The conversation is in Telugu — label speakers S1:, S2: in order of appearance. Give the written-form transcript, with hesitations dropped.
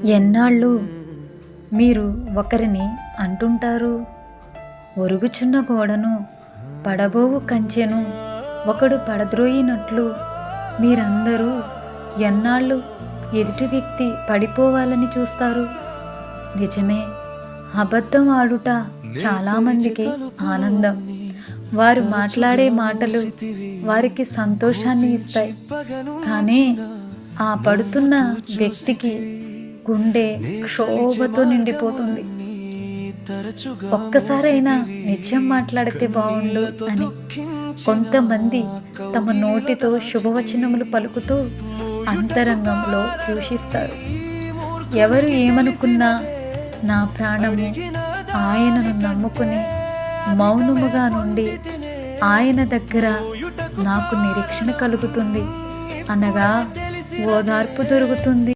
S1: ఎన్నాళ్ళు మీరు ఒకరిని అంటుంటారు, ఒరుగుచున్న గోడను పడబోవు కంచెను ఒకడు పడద్రోయినట్లు మీరందరూ ఎన్నాళ్ళు ఎదుటి వ్యక్తి పడిపోవాలని చూస్తారు. నిజమే, అబద్ధం ఆడుట చాలామందికి ఆనందం. వారు మాట్లాడే మాటలు వారికి సంతోషాన్ని ఇస్తాయి. కానీ ఆ పడుతున్న వ్యక్తికి గుండె క్షోభతో నిండిపోతుంది. ఒక్కసారైనా నిజం మాట్లాడితే బాగుండు అని కొంతమంది తమ నోటితో శుభవచనములు పలుకుతూ అంతరంగంలో దూషిస్తారు. ఎవరు ఏమనుకున్నా నా ప్రాణము ఆయనను నమ్ముకుని మౌనముగా నుండి ఆయన దగ్గర నాకు నిరీక్షణ కలుగుతుంది అనగా ఓదార్పు దొరుకుతుంది.